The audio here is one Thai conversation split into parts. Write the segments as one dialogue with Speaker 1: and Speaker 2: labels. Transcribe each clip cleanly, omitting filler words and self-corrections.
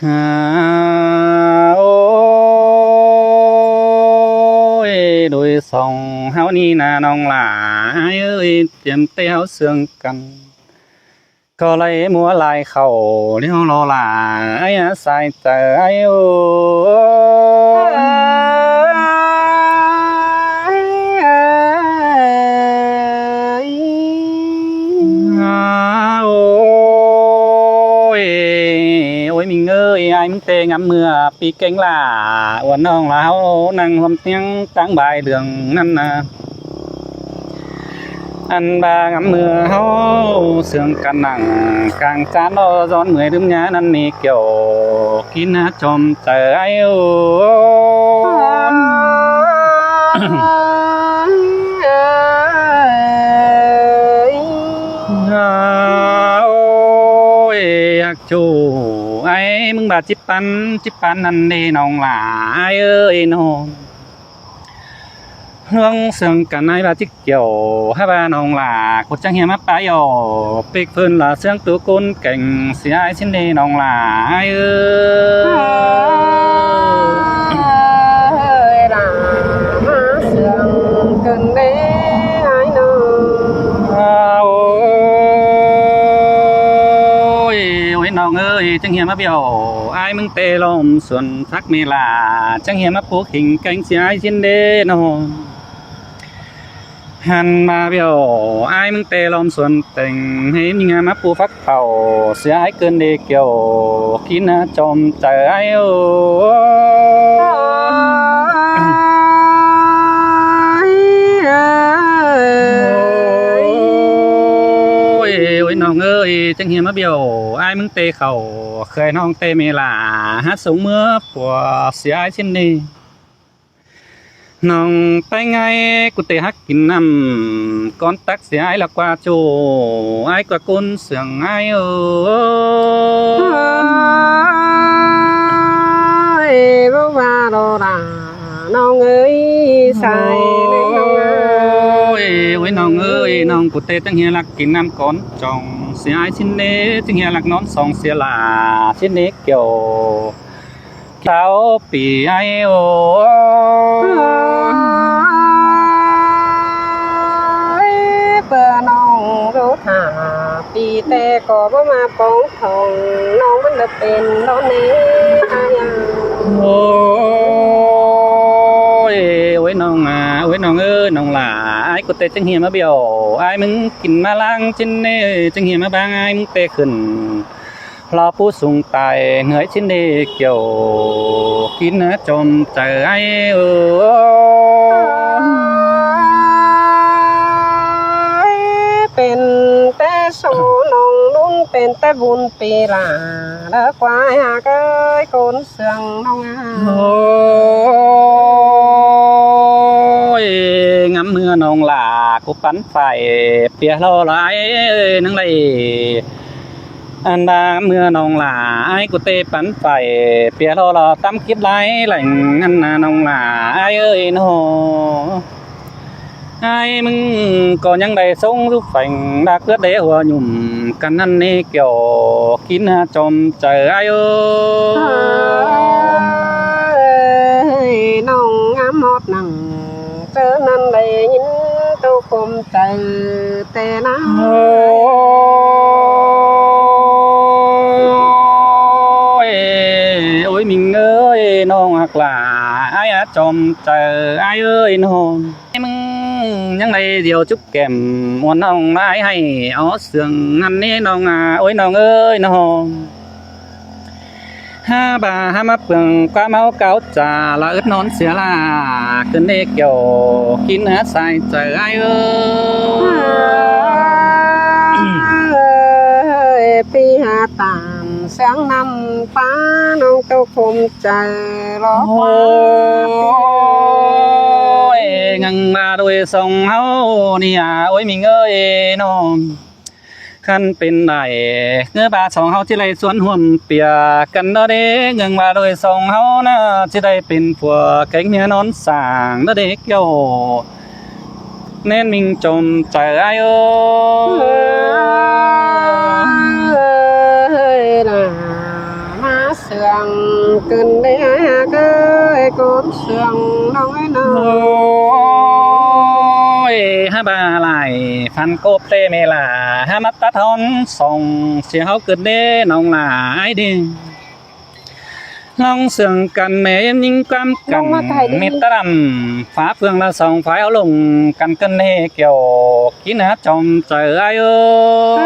Speaker 1: ฮ่าโอ้ยโดยสองเฮานี่นาน้องหลายเอ้ยเตรียมเต้าเสื่องกันก็เลยมัวลายเข่าเลี้ยวรอหลายสายใจโอ้โอ้ยโอ้ยมิงเอ้ยไอ้มึงเตงำเมื่อปีเก่งล่ะวันน้องลาวนั่งลำเตียงตั้งใบเรื่องนั่นนะอันบางำมือเฮาเสื่องกันหนังกลางจานร้อนเมื่อยดื่มยานั่นนี่เกี่ยวกินจอมใจโอ้โอ้ยอยากจูไอ้มึงบาจิปันนั่นเด้น้องหลายเอ้ยน้องเรื่องเสื่องกันในบาจิเกี่ยวให้บาน้องหลากดจังเฮียมาปายอเป็กเพิ่นละเสื่องตัวกุนเก่งเสียไอ้ชิ้นเด้น้องหลายเอ้
Speaker 2: ยล่ะมาเสื่องกันเด้ไอ้น้อง
Speaker 1: โอ้ยโอ้ยน้องเอ้ยจังเฮียมาเบี้ยวไอ้มึงเตะลมส่วนทักเมลาจังเฮียมาปลูกหิงเก่งเสียไอ้ชิ้นเด้น้องหันมาเบี้ยวไอ้มึงเตะลมส่วนแต่งให้มีงานมาปูฟักเผาเสียไอ้เกินเด็กเกี่ยวกินนะจอมใจไอ้โอ้ยน้องเอ้ยจังเฮียมาเบี้ยวไอ้มึงเตะเข่าเคยน้องเตะเมลาฮัดสูงเมื่อปัวเสียไอ้ชิ้นนี้น้องไปไงกูเตะฮักกินน้ำก้อนตักเสียไอ้ละกว่าโจไอ้กว่ากุนเสียงไอ้เอ
Speaker 2: บ่ว่าดอกล่ะน้องเอ้ยใส่ในน้อง
Speaker 1: โอ้ยน้องเอ้ยน้องกูเตะจังเฮียลักกินน้ำก้อนจองเสียไอ้ชิ้นนี้จังเฮียลักนอนสองเสียลาชิ้นนี้เกี่ยวเท้าปีไอ้โอ้
Speaker 2: เปิดน้องรู้ท่าปีแต่ก็บ่มาป้องทองน้องมันจะเป็นร้อนแน่อาญา
Speaker 1: โอ้ยโอ้ยน้องโอ้ยน้องเอ้ยน้องหล่าไอ้กูเตะจังเฮียมาเบี้ยวไอ้มึงกินมาล้างชิ้นนี้จังเฮียมาบางไอ้มึงเตะขึ้นรอผู้สูงตายเหนื่อยชิ้นนี้เกี่ยวกินนะจมใจไอ้
Speaker 2: เป็นแต่โซน้องลุ้นเป็นแต่บุญปีลาเด้อกวายหากเอ้ยโกนเสืองน้อง
Speaker 1: โอ้ยงำเมื่อน้องหล่ากูปั้นไฟเปียรอไรนั่งไรอันดาเมื่อน้องหล่าไอ้กูเตะปั้นไฟเปียรอตั้มคิดไรแหล่งอันนาน้องหล่าไอ้เอ้ยโนไอ้มึงก็ยังได้ส่งรูปแฝงดักเลือดเดหัวหยุ่มกันนั่นนี่เกี่ยวกินจอมใจไอ้เอ้
Speaker 2: ยน้องงามหมดหนังเจอนั่นได้ยินตัวคมใจแต่นะ
Speaker 1: โอ้ยมิงเอ้ยน้องหักหลาไอ้จอมใจไอ้เอ้ยน้องมึงยังไงเดียวจุ๊บแก้มมวนน้องไอ้ให้เอาเสื่องนั่นนี่น้องโอ้ยน้องเอ้ยน้องห้าบาห้ามาเปลืองกว่าเมาเก่าจ่าละอึดนอนเสียละขึ้นเด็กเกี่ยวกินใส่ใจไอ้เอ้
Speaker 2: ยปีหาตามเสียงนำฟ้าน้องเจ้าคมใจรอ
Speaker 1: โอ้ยงังมาโดยส่งเฮาเนี่ยโอ้ยมิงเอ้ยน้องขันเป็นได้เงือบาสองเฮาที่ไรสวนห่วมเปียกันเด้อเด้เงิงมาโดยส่งเฮานะที่ได้เป็นผัวแก่งเมียนอนสางเด้อเด็กเกี่ยวเน้นมิงจมใจไอ้เอ้ย
Speaker 2: ล่ะมาเสือ sườn cần để cái con sườn nói nào
Speaker 1: ha bà lại phan cốp tê mê là ha mắt tát hón sòng xìa háo cực đê nòng là ai đi long sườn cần mẹ em nhưng cam cần mệt ta đầm phá phương là sòng phái áo lùng cần cân hê kiểu kín hát trong trời ai
Speaker 2: ơi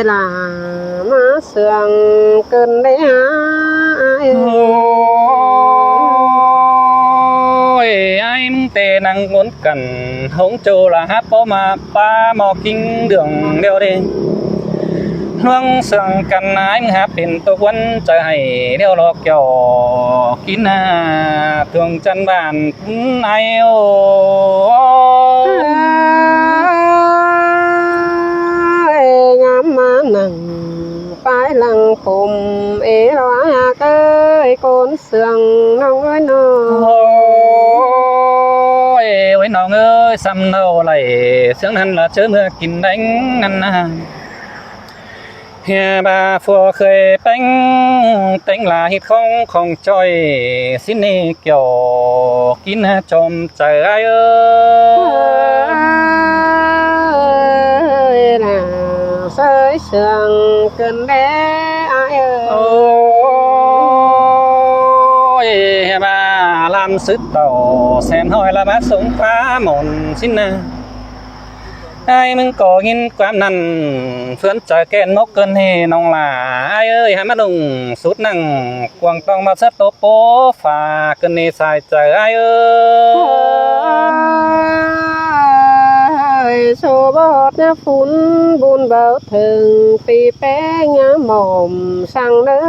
Speaker 2: là má sườn cần để
Speaker 1: ai tê năng muốn cần hống châu là hát bó mà ba mò kinh đường đeo đi loang sườn cần anh hát bên tô quân trời hay đeo lo kiểu kín thường chân bàn ai
Speaker 2: ngắm má nằng phải lăng cùng ế loa cái con sườn nông ơi
Speaker 1: ôi nó ơi xăm nâu lại sướng hẳn là chớ mưa kín đánh ngăn hè bà phùa khơi bánh tính là hít không trôi xin đi kiểu kín chôm trời ai
Speaker 2: ơi là sới sườn cần bé ai
Speaker 1: ôi hè bà làm sức tàu sen hỏi là bác sống phá mòn xin ai mình có nhìn quán nằn phướn trời kèn mốc cơn hề nông là ai ơi hai mắt đùng sút nằng quăng tông mà sắt tố bố phà cơn hề xài trời ai
Speaker 2: ơi số bọt nhá phun buồn bao thường tì bé nhá mồm sang đỡ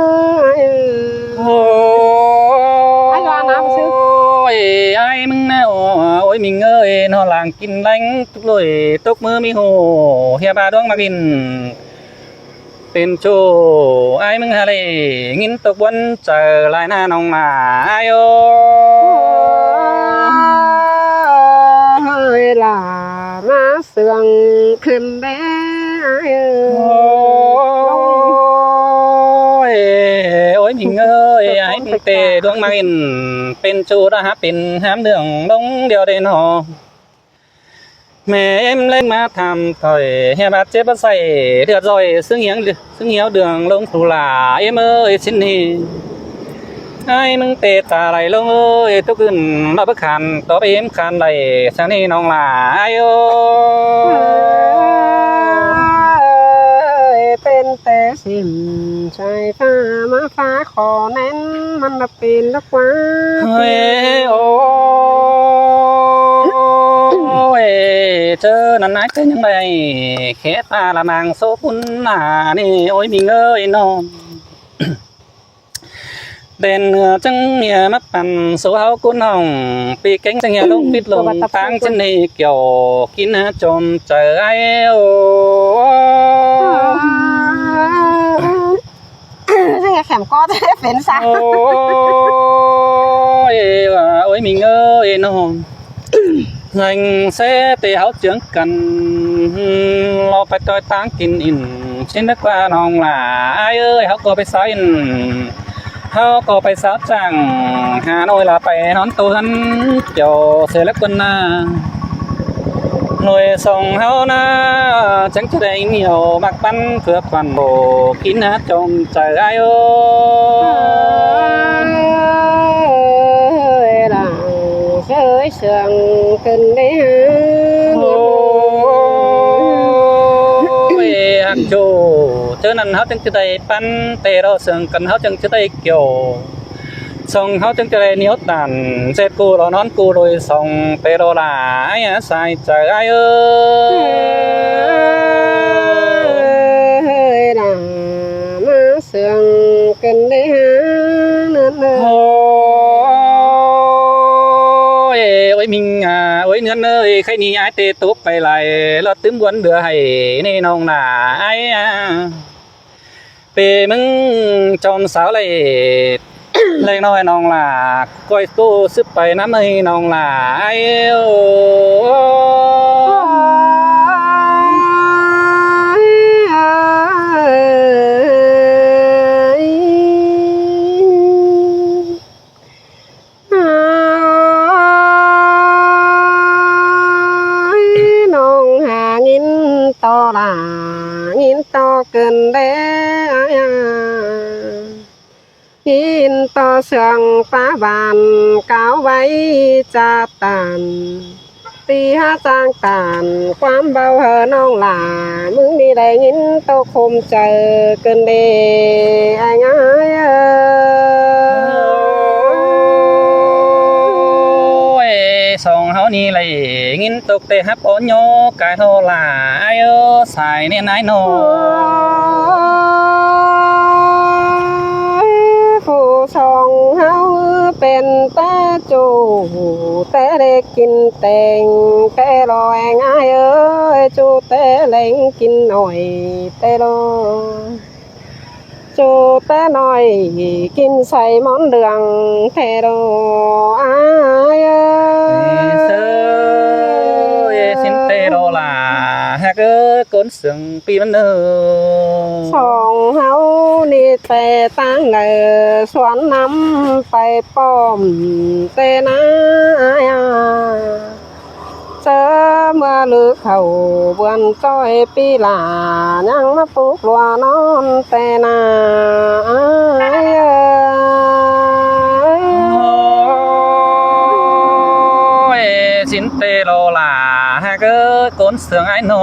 Speaker 2: ai ra nam sư
Speaker 1: ai mình nào ôi mình ơi nó làng kinh đánh tục lối tục mơ mi hồ hè bà đoang mà bin tên chỗ ai mình hà lệ nghìn tục quân trở lại na nông mà ai
Speaker 2: ơi là má sườn thêm bé ai
Speaker 1: ôi mình ơi ai mình tê đoang mà binเป็นจูđã hátเป็นhám đường đông điều đến họ mẹ em lên mà thầm thời hè bát chế bắt say được rồi xứng hiếu đường lông thủ là em ơi xin hi ai mừng tê ta lại lông ơi tôi cứ nó bất khăn tôi em khăn này sáng nay nong là ai
Speaker 2: ơiเป็นแต่สิมใจฟ้ามาฟ้าขอแน่นมันละเป็นละกว่า
Speaker 1: ôi chớ nắn ái thế những đây khẽ ta là mang số phun nè ôi mình ơi nó đèn trăng nhà mắt bàn số áo cuốn hồng bị cánh trăng nhà lông biết lồng tang trên này kiểu kín trộm trời ai
Speaker 2: khảm co thế phiền sao
Speaker 1: ôi mình ơi nó ngành sẽ tê áo trưởng cần lo phải tôi táng kín in trên đất qua nòng là ai ơi họ có phải sao in họ có phải sao chẳng Hà Nội là phải nón tô hắn kiểu xe lắc quân nuôi sông hao na chẳng cho đây nhiều mặc bắn phượt toàn bộ kín hát trong trời ai
Speaker 2: ơi là sới sườn cần đấy
Speaker 1: hạt chủ cho nên họ chẳng cho đây bắn tê đó sườn cần họ chẳng cho đây kiểu sông họ chẳng cho đây níu tàn xe cô đó nón cô rồi sông tê đó là ai sai trời ai
Speaker 2: ơi là má sườn cần đấy
Speaker 1: ôi mình ôi ngân ơi khai ni ai tê tốtไปlại lo tướng quấn đưa hay nên nông là ai về mừng trong sáu lại lên nói nông là coi tô sứcไปnắm hay nông là ai
Speaker 2: งินต่อเกินเด้ยินต่อเสียงฟ้าบานก้าวไว้จะตานตีหาจางตานความเบาเหอน้องหลามึงนี่ได้ยินโตคมเจอเกินเดไอ้ง่าย
Speaker 1: สองเฮานี่ไหลงินตกเตะฮับโอนโยกายโทลาไอสายเนี่ยนายโน
Speaker 2: ผู้สองเฮาเป็นแต่จูแต่เด็กกินแตงแต่ลอยง่ายจูแต่เล่งกินหน่อยแต่ลอยจูแต่หน่อยกินใส่หมอนเหลืองแทโดอ้าย
Speaker 1: เซสินเตโรลาฮักก้นเสียงปีมันเนอ
Speaker 2: สองเฮานี่แต่ตั้งเงสวนน้ำไปป้อมเตนาเจอเมื่อลือเขาบวนจ้อยปีหลายังมาปลุกลัวนอนแต่นา
Speaker 1: สินเตโรลาฮักก้นเสียงไอโน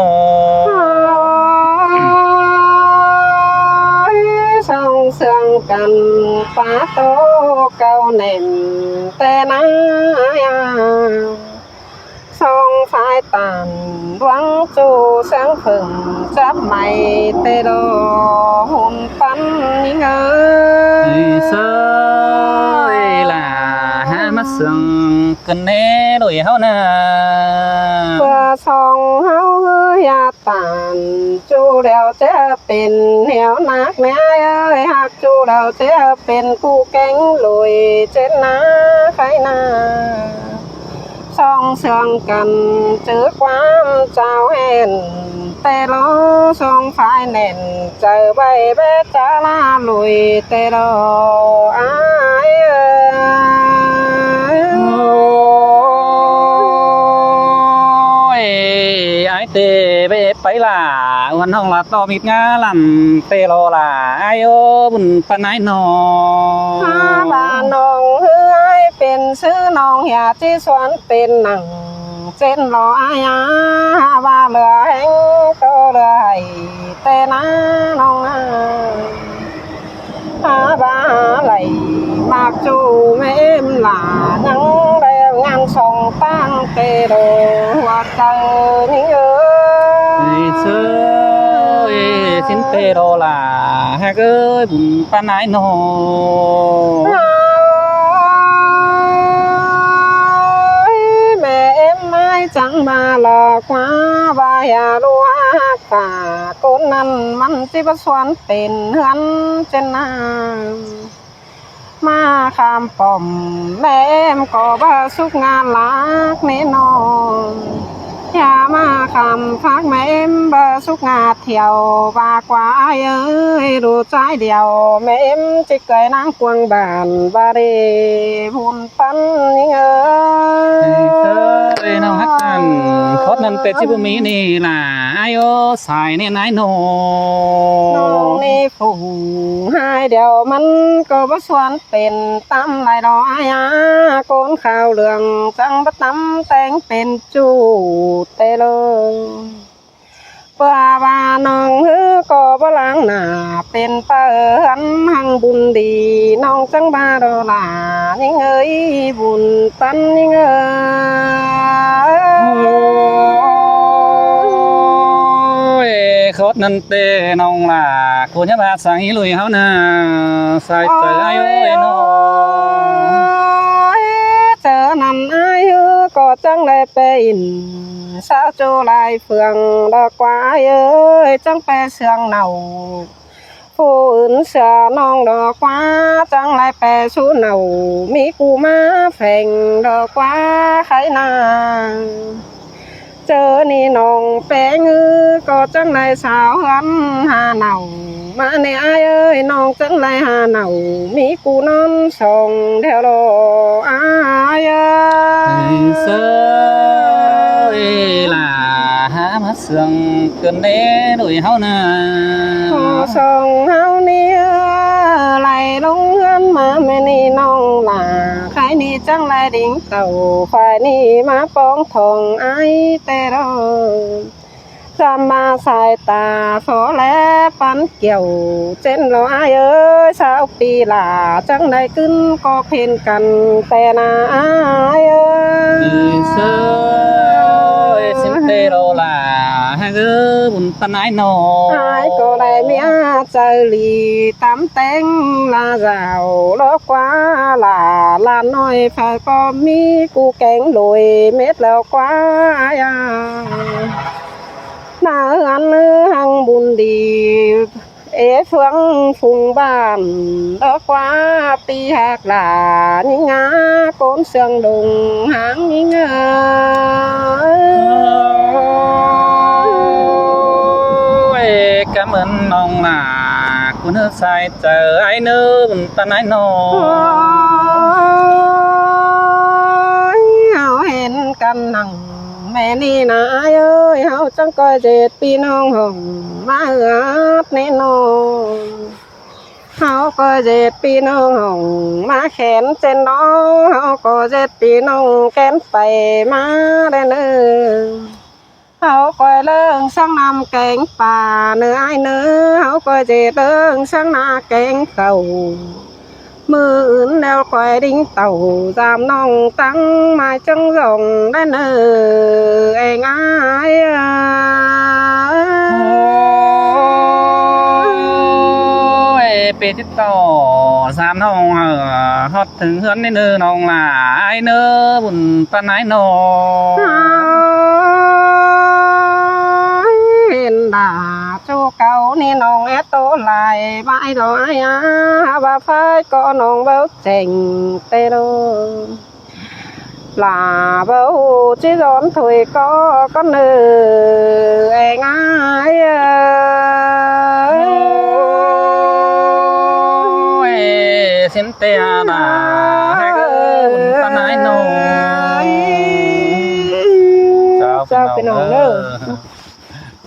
Speaker 2: ส่องเสียงกันป้าโตเก่าแน่นแต่นาสองฝ่ายต่างดวงจูเสียงผึ่งจับไม่เตโดหุ่นปั้นยิ่ง
Speaker 1: เซล่ะฮะมาเสียงกันแน่โดยเฮานะ
Speaker 2: เพื่อสองเฮาอยาต่างจูแล้วจะเป็นเหนียวนักแน่หากจูแล้วจะเป็นผู้แก่งลุยเจนนาใครนาสองเสียงกันเจอความเจ้าเห็นแต่เราสองฝ่ายแน่นเจอใบเบจาลาลุยแต่เราอ้าย
Speaker 1: ไอเตไปล่ะวันห้องละต่อมิดงาลำเตโรล่ะไอบุญปนายนอ
Speaker 2: บ้านน้องเฮ้ยเป็นซื้อน้องอยากที่สวนเป็นหนังเส้นรออายาว่าเหลือแห้งก็เลยแต่น้าน้องบ้าไหลมากจูแม่หลานังเรียวงานส่งตั้งเตโดหัวใจนี่
Speaker 1: เซสินเตโรล่ะฮักบุญปนายนอ
Speaker 2: แม่ไม่จังมาหลอกว่าบ่ายาลัวกาคนนั้นมันสิบสวนเป็นเฮือนเจนนามาคำป่อมแม่ก็บ่สุกงานลักแน่นอนอย่ามาคำพักแม่บ่สุกงานเที่ยวบากว่ารู้ใจเดียวแม่จิเกยนางกวงบานบาเรบุญปันนี่
Speaker 1: น้องฮักกันโคตรนั้นเป็นชิบุมีนี่ล่ะไอสายเนี่ยนายโน
Speaker 2: น้องนี่ฝูงหายเดียวมันก็บ่สวนเป็นตำลายดอกอายาโกนข้าวเหลืองจังบ่ตำแต่งเป็นจูเตเลยเพื่อว่าน้องก็บ่ล้างหน้าเป็นเปิ้นหังบุญดีน้องจังบาดอลายิ่งบุญปันยิ่ง
Speaker 1: โคตรนั้นเตน้องล่ะคุณจะพาสังอีลุยเฮานะใส่ใจไอโน
Speaker 2: เจอนั่นไอ้ก็จังได้เป็นสาวโจลายเฟืองดอกกว่าจังไปเสืองเนาผู้อื่นเสือน้องดอกกว่าจังไรไปสู้เนามีกูมาแฝงดอกกว่าใครนาเจอนี่น้องแปงก็จังไรสาวหันหาเนามาในไอ้น้องจังไรหาเนามีกูนอนส่งเดี๋ยวรออ้าย
Speaker 1: เซล่ะ mà sương cơn đế đuổi hao nà
Speaker 2: sông hao nia lại đông hơn mà mẹ ni nong là khai ni chẳng lại đỉnh tàu phải ni má bóng thòng ai tê đó ra mà sai tà phó lẽ bắn kiểu trên lo ai ơi sao pi là chẳng này cứ có phiền cần tè na ai ơi
Speaker 1: sơ xin tê đâu là hai đứa buồn tan ái nô
Speaker 2: ai có đây mía trời lì tám tên là rào đó quá là nói phải có mi cu kén lùi mết là quá ai à na ăn hàng bùn đi ế phương phùng bàn đó quá pi hạt là những ngã cốn xương đùng háng những
Speaker 1: cảm ơn nong là cuốn hương sai chờ ai nơ buồn tan ái nô
Speaker 2: hảo hẹn căn nặng mẹ ni na ai ơi hảo chẳng coi dệt pi nong hồng má ướt nên nô hảo coi dệt pi nong hồng má khén trên đó hảo coi dệt pi nong kén phải má đen ư hảo coi lương sang năm cánh bà nữa ai nữa hảo coi dệt lương sang na cánh cầu mưa ướn đeo quay đinh tàu giảm nòng tăng mai trăng rồng đến anh ai
Speaker 1: bê tít tỏ giảm nòng hót thường hơn đến nơ nòng là ai nơ buồn tan ái nô
Speaker 2: hiền đà chu cầu ni nòng ép tố lại bãi rồi ai á bà phải có nòng báo trình tê đô là bố chỉ dọn thôi có con nữ anh ai
Speaker 1: xin tê là hai đứa buồn tan ái nô
Speaker 2: chào cái nòng nữa